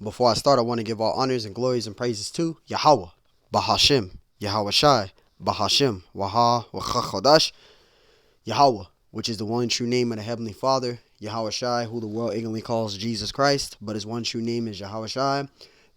Before I start, I want to give all honors and glories and praises to Yahweh, Bahashim, Yahweh Shai, Bahashim, Waha, Wachachodash, Yahweh, which is the one true name of the Heavenly Father, Yahweh Shai, who the world ignorantly calls Jesus Christ, but his one true name is Yahweh Shai.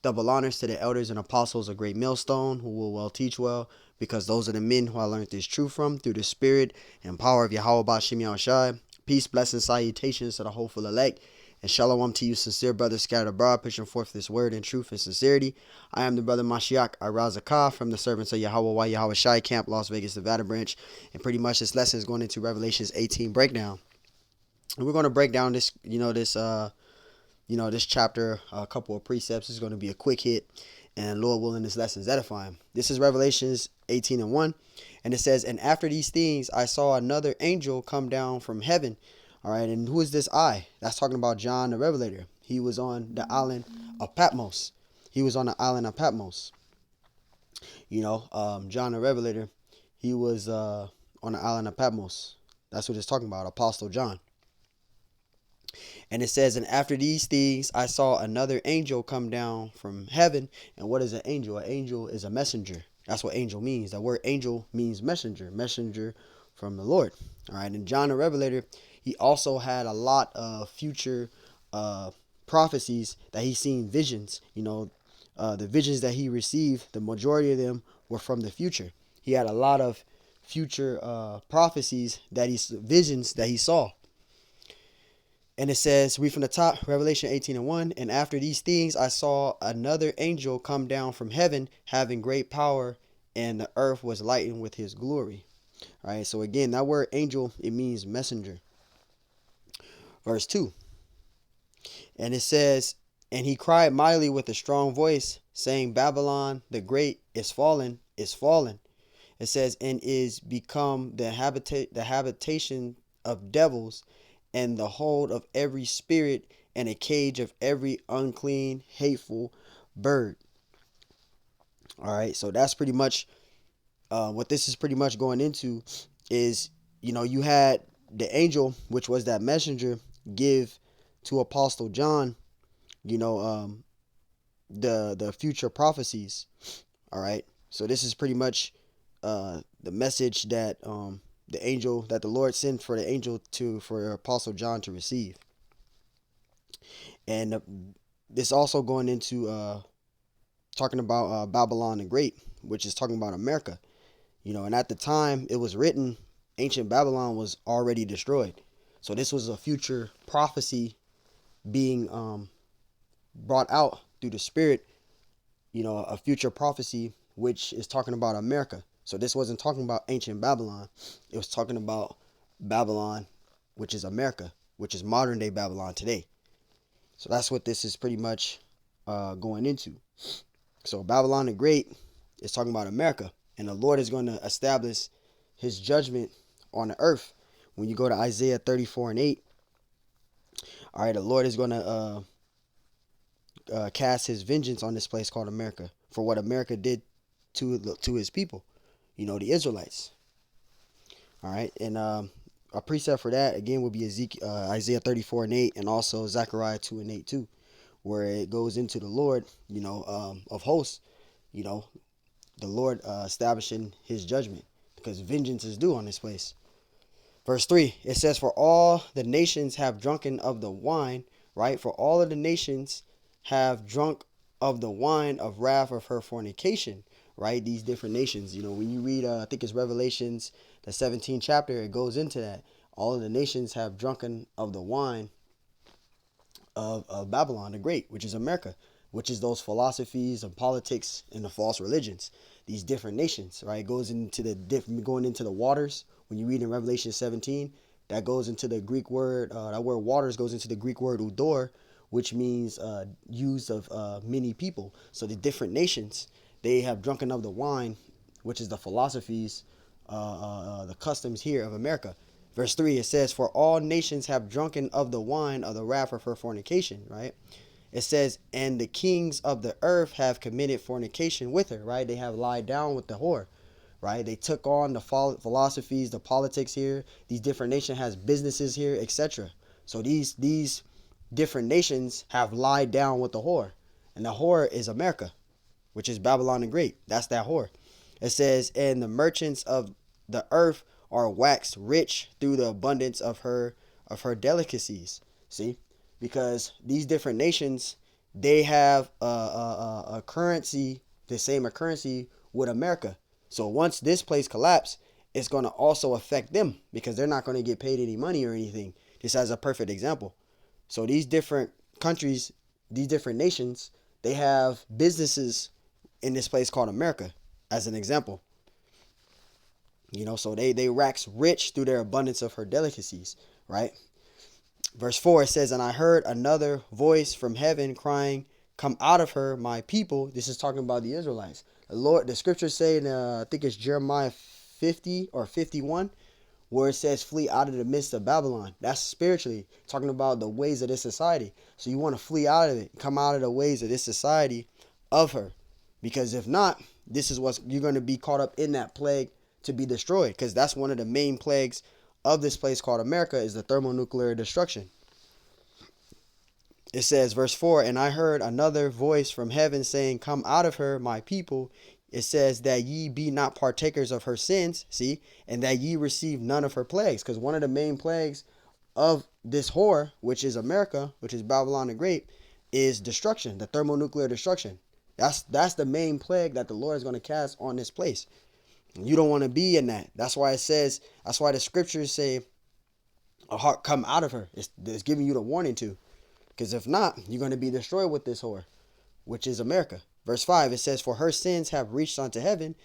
Double honors to the elders and apostles of Great Millstone, who will well teach well, because those are the men who I learned this truth from through the spirit and power of Yahweh Bashim Yahweh Shai. Peace, blessings, salutations to the hopeful elect. And shalom to you, sincere brothers scattered abroad, pushing forth this word in truth and sincerity. I am the brother Mashiach Arazakah from the servants of Yahweh Yahweh Shai Camp, Las Vegas, Nevada branch. And pretty much this lesson is going into Revelations 18 breakdown. And we're going to break down this chapter, a couple of precepts. Is going to be a quick hit, and Lord willing, this lesson is edifying. This is Revelations 18:1, and it says, "And after these things, I saw another angel come down from heaven." All right, and who is this I? That's talking about John the Revelator. He was on the island of Patmos. John the Revelator, he was on the island of Patmos. That's what it's talking about, Apostle John. And it says, "And after these things, I saw another angel come down from heaven." And what is an angel? An angel is a messenger. That's what angel means. The word angel means messenger, messenger from the Lord. All right, and John the Revelator, he also had a lot of future prophecies that he seen visions. The visions that he received, the majority of them were from the future. He had a lot of future prophecies visions that he saw. And it says, read from the top, Revelation 18:1, "And after these things I saw another angel come down from heaven, having great power, and the earth was lightened with his glory." All right, so again, that word angel, it means messenger. Verse 2, and it says, "And he cried mightily with a strong voice, saying, Babylon the great is fallen, is fallen." It says, "And is become the habitation of devils, and the hold of every spirit, and a cage of every unclean, hateful bird." All right, so that's pretty much what this is pretty much going into is, you had the angel, which was that messenger, give to Apostle John, the future prophecies. All right, so this is pretty much the message that the angel that the Lord sent for the angel for Apostle John to receive. And this also going into talking about Babylon the Great, which is talking about America. And at the time it was written, ancient Babylon was already destroyed. So this was a future prophecy being brought out through the Spirit, a future prophecy which is talking about America. So this wasn't talking about ancient Babylon. It was talking about Babylon, which is America, which is modern day Babylon today. So that's what this is pretty much going into. So Babylon the Great is talking about America. And the Lord is going to establish his judgment on the earth. When you go to Isaiah 34:8, all right, the Lord is going to cast his vengeance on this place called America for what America did to his people, the Israelites. All right, and a precept for that again would be Isaiah 34:8, and also Zechariah 2:8 too, where it goes into the Lord, of hosts, the Lord establishing his judgment, because vengeance is due on this place. Verse 3, it says, "For all the nations have drunken of the wine," right? "For all of the nations have drunk of the wine of wrath of her fornication," right? These different nations, when you read, I think it's Revelations, the 17th chapter, it goes into that. All of the nations have drunken of the wine of Babylon the Great, which is America, which is those philosophies and politics and the false religions. These different nations, right? It goes into going into the waters. When you read in Revelation 17, that goes into the Greek word. That word waters goes into the Greek word udor, which means used of many people. So the different nations, they have drunken of the wine, which is the philosophies, the customs here of America. Verse 3, it says, "For all nations have drunken of the wine of the wrath of her fornication," right? It says, "And the kings of the earth have committed fornication with her," right? They have lied down with the whore, right? They took on the philosophies, the politics here. These different nations has businesses here, etc. So these different nations have lied down with the whore. And the whore is America, which is Babylon the Great. That's that whore. It says, and the merchants of the earth are waxed rich through the abundance of her delicacies. See, because these different nations, they have a currency, the same currency with America. So once this place collapse, it's going to also affect them because they're not going to get paid any money or anything. Just as a perfect example. So these different countries, these different nations, they have businesses in this place called America, as an example. So they wax rich through their abundance of her delicacies, right? Verse 4, it says, and I heard another voice from heaven crying, come out of her, my people. This is talking about the Israelites. The scriptures say in, I think it's Jeremiah 50 or 51, where it says, flee out of the midst of Babylon. That's spiritually talking about the ways of this society. So you want to flee out of it, come out of the ways of this society of her. Because if not, this is what you're going to be caught up in, that plague to be destroyed. Because that's one of the main plagues of this place called America, is the thermonuclear destruction. It says, verse 4, and I heard another voice from heaven saying, come out of her, my people. It says that ye be not partakers of her sins, see, and that ye receive none of her plagues. Because one of the main plagues of this whore, which is America, which is Babylon the Great, is destruction, the thermonuclear destruction. That's the main plague that the Lord is going to cast on this place. You don't want to be in that. That's why it says, that's why the scriptures say, a heart come out of her. It's giving you the warning to. Because if not, you're going to be destroyed with this whore, which is America. Verse 5, it says, for her sins have reached unto heaven,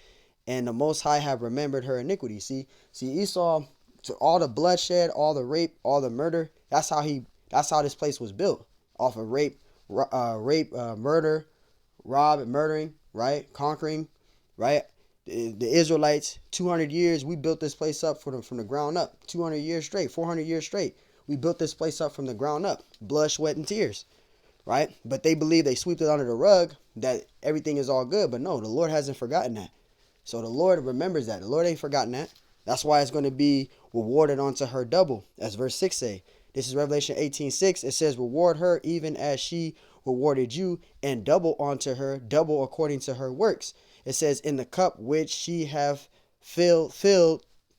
and the Most High have remembered her iniquity. See Esau, to all the bloodshed, all the rape, all the murder, that's how this place was built. Off of rape, murder, rob and murdering, right? Conquering, right? The Israelites, 200 years, we built this place up from the ground up. 200 years straight, 400 years straight. We built this place up from the ground up. Blood, sweat, and tears, right? But they believe they sweep it under the rug, that everything is all good. But no, the Lord hasn't forgotten that. So the Lord remembers that. The Lord ain't forgotten that. That's why it's going to be rewarded unto her double, as verse 6 say. This is Revelation 18:6. It says, reward her even as she rewarded you, and double unto her, double according to her works. It says, in the cup which she have filled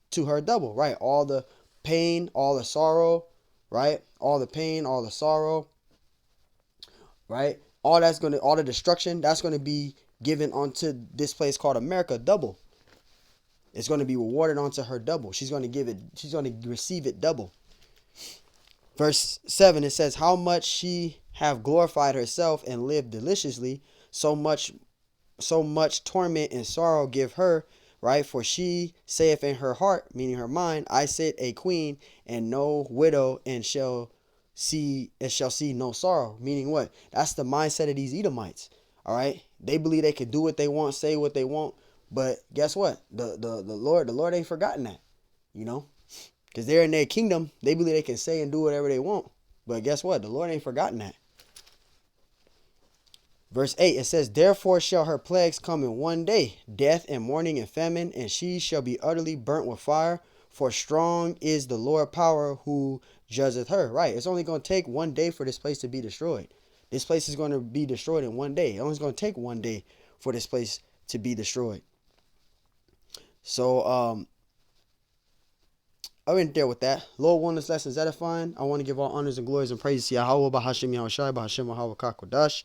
to her double, right? All the pain, all the sorrow, right? All the pain, all the sorrow, right? All the destruction, that's going to be given onto this place called America double. It's going to be rewarded onto her double. She's going to receive it double. Verse 7, it says, how much she have glorified herself and lived deliciously, so much torment and sorrow give her, right? For she saith in her heart, meaning her mind, I sit a queen and no widow, and shall see no sorrow. Meaning what? That's the mindset of these Edomites. All right, they believe they can do what they want, say what they want, but guess what? The Lord ain't forgotten that, because they're in their kingdom. They believe they can say and do whatever they want, but guess what? The Lord ain't forgotten that. Verse 8, it says, therefore shall her plagues come in one day, death and mourning and famine, and she shall be utterly burnt with fire, for strong is the Lord power who judgeth her. Right, it's only going to take one day for this place to be destroyed. This place is going to be destroyed in one day. It's only going to take one day for this place to be destroyed. So, I went there with that. Lord, one this lesson is edifying. I want to give all honors and glories and praises to Yahweh, Bahashim Yahushai, Bahashim Yahweh Kakodash.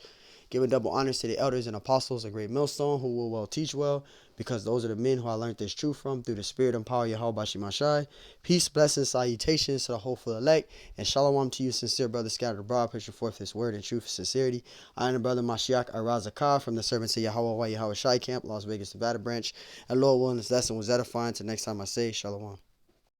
Giving double honors to the elders and apostles, a great millstone, who will well teach well, because those are the men who I learned this truth from through the spirit and power of Yahweh Bashimashai. Peace, blessings, salutations to the hopeful elect, and shalom to you, sincere brothers scattered abroad, pushing forth this word in truth and sincerity. I am the brother Mashiach Arazakah from the servants of Yahweh Yahweh Shai Camp, Las Vegas, Nevada branch. And Lord willing, this lesson was edifying. Till next time I say, shalom.